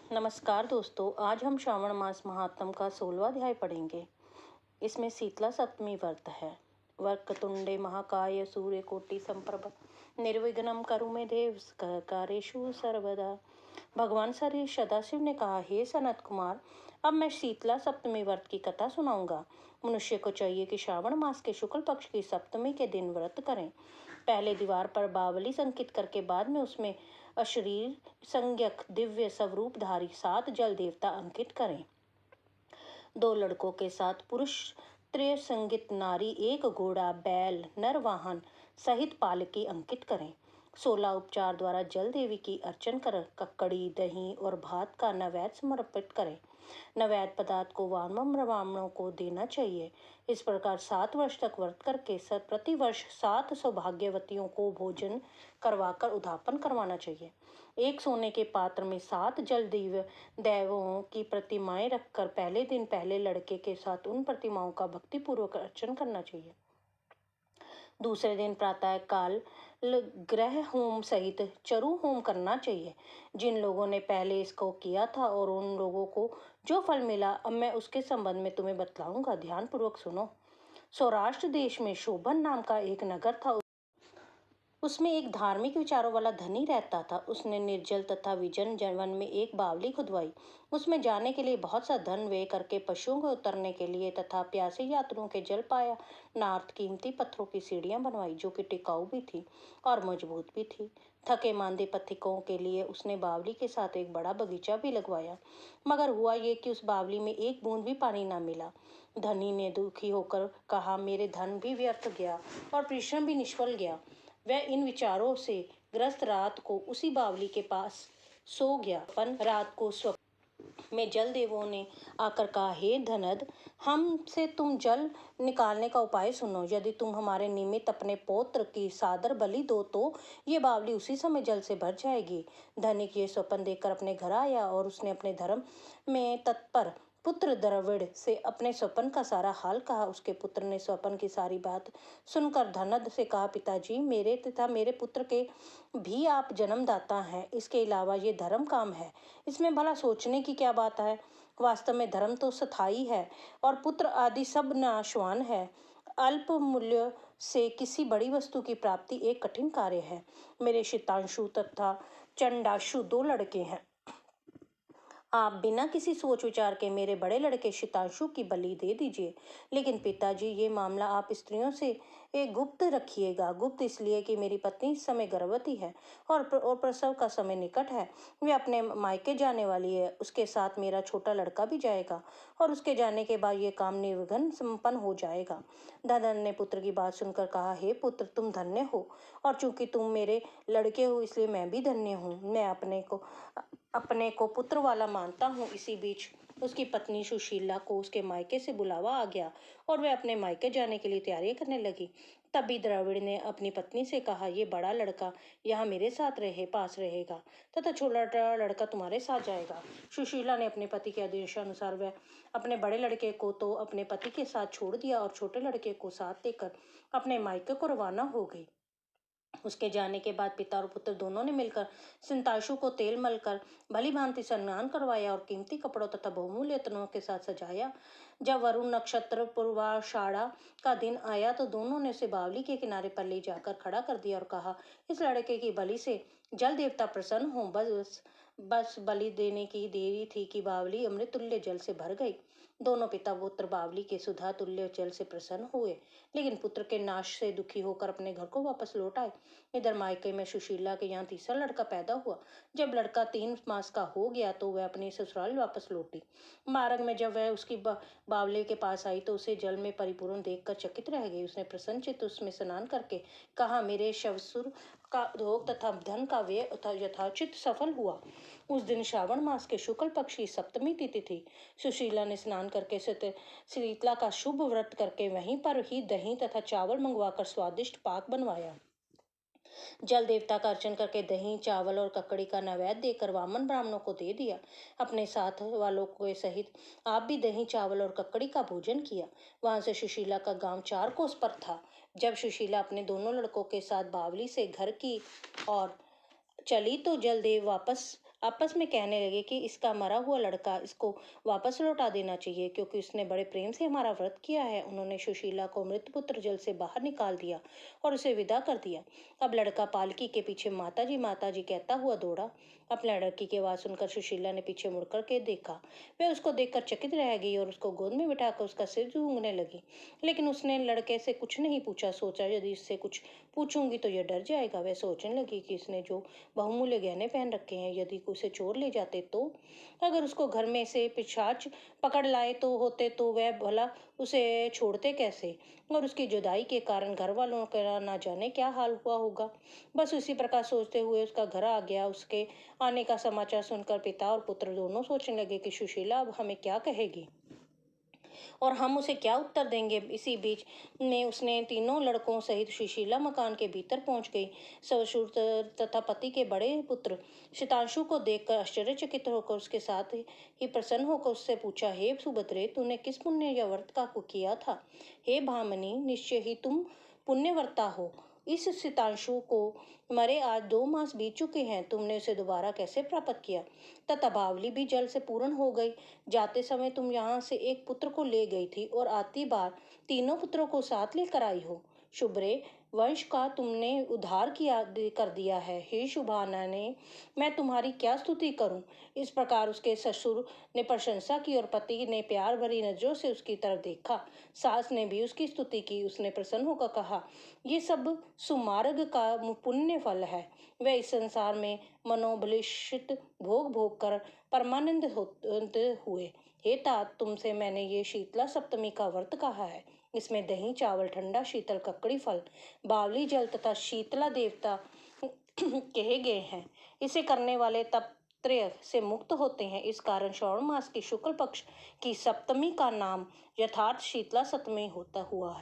नमस्कार दोस्तों, आज हम श्रावण मास महात्म का 16वां अध्याय पढ़ेंगे। इसमें शीतला सप्तमी व्रत है। वक्रतुंडे महाकाय सूर्यकोटि संप्रभ निर्विघ्नं कुरु मे देव कार्येषु सर्वदा। भगवान श्री सदाशिव ने कहा, हे सनत कुमार, अब मैं शीतला सप्तमी व्रत की कथा सुनाऊंगा। मनुष्य को चाहिए कि श्रावण मास के शुक्ल पक्ष की सप्तमी के दिन व्रत करें। पहले दीवार पर बावली संकित करके बाद में उसमें अशरीर संज्ञक दिव्य स्वरूपधारी 7 जल देवता अंकित करें। 2 लड़कों के साथ पुरुष त्रिसंगित नारी, 1 घोड़ा, बैल, नर वाहन सहित पालकी अंकित करें। 16 उपचार द्वारा जल देवी की अर्चन कर ककड़ी, दही और भात का नैवेद्य समर्पित करें। नैवेद्य पदार्थ को ब्राह्मणों को देना चाहिए। इस प्रकार 7 वर्ष तक व्रत करके प्रति वर्ष 7 सौभाग्यवतियों को भोजन करवाकर उद्यापन करवाना चाहिए। एक सोने के पात्र में 7 जल देवों की प्रतिमाएं रखकर पहले दिन पहले लड़के के साथ उन प्रतिमाओं का भक्तिपूर्वक अर्चन करना चाहिए। दूसरे दिन प्रातः काल ग्रह होम सहित चरु होम करना चाहिए। जिन लोगों ने पहले इसको किया था और उन लोगों को जो फल मिला, अब मैं उसके संबंध में तुम्हें बतलाऊंगा। ध्यान पूर्वक सुनो। सौराष्ट्र देश में शोभन नाम का एक नगर था। उसमें एक धार्मिक विचारों वाला धनी रहता था। उसने निर्जल तथा विजन वन में एक बावली खुदवाई। उसमें जाने के लिए बहुत सा धन व्यय करके पशुओं को उतरने के लिए तथा प्यासे यात्रियों के जल पाया नार्थ कीमती पत्थरों की सीढ़ियां बनवाई, जो कि टिकाऊ भी थी और मजबूत भी थी। थके मांदे पथिकों के लिए उसने बावली के साथ एक बड़ा बगीचा भी लगवाया। मगर हुआ ये कि उस बावली में एक बूंद भी पानी ना मिला। धनी ने दुखी होकर कहा, मेरे धन भी व्यर्थ गया और परिश्रम भी निष्फल गया। वह इन विचारों से ग्रस्त रात को उसी बावली के पास सो गया। रात को स्वप्न में जल देवों ने आकर कहा, हे धनद, हमसे तुम जल निकालने का उपाय सुनो। यदि तुम हमारे निमित्त अपने पौत्र की सादर बलि दो तो ये बावली उसी समय जल से भर जाएगी। धनिक ये स्वप्न देखकर अपने घर आया और उसने अपने धर्म में तत्पर पुत्र द्रविड़ से अपने स्वप्न का सारा हाल कहा। उसके पुत्र ने स्वप्न की सारी बात सुनकर धनद से कहा, पिताजी, मेरे तथा मेरे पुत्र के भी आप जन्मदाता हैं। इसके अलावा ये धर्म काम है, इसमें भला सोचने की क्या बात है। वास्तव में धर्म तो स्थायी है और पुत्र आदि सब नाशवान है। अल्प मूल्य से किसी बड़ी वस्तु की प्राप्ति एक कठिन कार्य है। मेरे शीतांशु तथा चंडाशु 2 लड़के हैं। आप बिना किसी सोच विचार के मेरे बड़े लड़के शीतांशु की बलि दे दीजिए। लेकिन पिताजी, ये मामला आप स्त्रियों से गुप्त रखिएगा। गुप्त इसलिए कि मेरी पत्नी इस समय गर्भवती है और प्रसव का समय निकट है। वे अपने मायके जाने वाली है। उसके साथ मेरा छोटा लड़का भी जाएगा और उसके जाने के बाद ये काम निर्विघ्न संपन्न हो जाएगा। दादा ने पुत्र की बात सुनकर कहा, हे पुत्र, तुम धन्य हो और चूंकि तुम मेरे लड़के हो इसलिए मैं भी धन्य हूँ। मैं अपने को पुत्र वाला मानता हूँ। इसी बीच उसकी पत्नी सुशीला को उसके मायके से बुलावा आ गया और वह अपने मायके जाने के लिए तैयारी करने लगी। तभी द्रविड़ ने अपनी पत्नी से कहा, ये बड़ा लड़का यहाँ मेरे साथ पास रहेगा तथा छोटा लड़का तुम्हारे साथ जाएगा। सुशीला ने अपने पति के आदेशानुसार वह अपने बड़े लड़के को तो अपने पति के साथ छोड़ दिया और छोटे लड़के को साथ लेकर अपने मायके को रवाना हो गई। उसके जाने के बाद पिता और पुत्र दोनों ने मिलकर सिंताशु को तेल मलकर भली भांति स्नान करवाया और कीमती कपड़ों तथा बहुमूल्य रत्नों के साथ सजाया। जब वरुण नक्षत्र पूर्वाषाढ़ा का दिन आया तो दोनों ने उसे बावली के किनारे पर ले जाकर खड़ा कर दिया और कहा, इस लड़के की बलि से जल देवता प्रसन्न हो। बस बलि देने की देरी थी कि बावली अमृत तुल्य जल से भर गई। दोनों पिता पुत्र बावली के सुधा तुल्य जल से प्रसन्न हुए, लेकिन पुत्र के नाश से दुखी होकर अपने घर को वापस लौट आए। इधर मायके में सुशीला के यहाँ तीसरा लड़का पैदा हुआ। जब लड़का 3 मास का हो गया तो वह अपने ससुराल वापस लौटी। मार्ग में जब वह उसकी बावले के पास आई तो उसे जल में परिपूर्ण देखकर चकित रह गई। उसने प्रसन्नचित्त उसमें स्नान करके कहा, मेरे शवसुर का भोग तथा धन का व्यय यथाचित सफल हुआ। उस दिन श्रावण मास के शुक्ल पक्ष की सप्तमी तिथि थी। सुशीला ने स्नान करके शीतला का शुभ व्रत करके वहीं पर ही दही तथा चावल मंगवाकर स्वादिष्ट पाक बनवाया। जल देवता का अर्चन करके दही, चावल और ककड़ी का नैवेद्य देकर वामन ब्राह्मणों को दे दिया। अपने साथ वालों के सहित आप भी दही, चावल और ककड़ी का भोजन किया। वहां से सुशीला का गांव 4 कोस पर था। जब सुशीला अपने दोनों लड़कों के साथ बावली से घर की और चली तो जलदेव वापस आपस में कहने लगे कि इसका मरा हुआ लड़का इसको वापस लौटा देना चाहिए, क्योंकि उसने बड़े प्रेम से हमारा व्रत किया है। उन्होंने सुशीला को मृतपुत्र जल से बाहर निकाल दिया और उसे विदा कर दिया। अब लड़का पालकी के पीछे माता जी कहता हुआ दौड़ा। अपने लड़की की आवाज सुनकर सुशीला ने पीछे मुड़कर के देखा। वह उसको देखकर चकित रह गई और उसको गोद में बिठाकर उसका सिर सूंघने लगी। लेकिन उसने लड़के से कुछ नहीं पूछा। सोचा यदि इससे कुछ पूछूंगी तो यह डर जाएगा। वह सोचने लगी कि इसने जो बहुमूल्य गहने पहन रखे हैं, यदि उसे चोर ले जाते तो, अगर उसको घर में से पिशाच पकड़ लाए तो होते तो वह भला उसे छोड़ते कैसे, और उसकी जुदाई के कारण घर वालों का ना जाने क्या हाल हुआ होगा। बस उसी प्रकार सोचते हुए उसका घर आ गया। उसके आने का समाचार सुनकर पिता और पुत्र दोनों सोचने लगे कि सुशीला अब हमें क्या कहेगी और हम उसे क्या उत्तर देंगे। इसी बीच में उसने तीनों लड़कों सहित सुशीला मकान के भीतर पहुंच गई। ससुर तथा पति के बड़े पुत्र शतांशु को देखकर आश्चर्यचकित होकर उसके साथ ही प्रसन्न होकर उससे पूछा, हे सुभद्रे, तूने किस पुण्य या व्रत का किया था? हे भामिनी, निश्चय ही तुम पुण्यवर्ता हो। इस शतांशु को मरे आज 2 मास बीत चुके हैं। तुमने उसे दोबारा कैसे प्राप्त किया? तथा बावली भी जल से पूर्ण हो गई। जाते समय तुम यहाँ से एक पुत्र को ले गई थी और आती बार तीनों पुत्रों को साथ लेकर आई हो। शुभ्रे, वंश का तुमने उद्धार कर दिया है। हे शुभाना ने, मैं तुम्हारी क्या स्तुति करूं। इस प्रकार उसके ससुर ने प्रशंसा की और पति ने प्यार भरी नजरों से उसकी तरफ देखा। सास ने भी उसकी स्तुति की। उसने प्रसन्न होकर कहा, ये सब सुमार्ग का पुण्य फल है। वह इस संसार में मनोबलिष्ठ भोग भोग कर परमानंद होते हुए। हे तात, तुमसे मैंने ये शीतला सप्तमी का व्रत कहा है। इसमें दही, चावल, ठंडा शीतल ककड़ी फल, बावली जल तथा शीतला देवता कहे गए हैं। इसे करने वाले तप त्रय से मुक्त होते हैं। इस कारण श्रावण मास की शुक्ल पक्ष की सप्तमी का नाम यथार्थ शीतला सप्तमी होता हुआ है।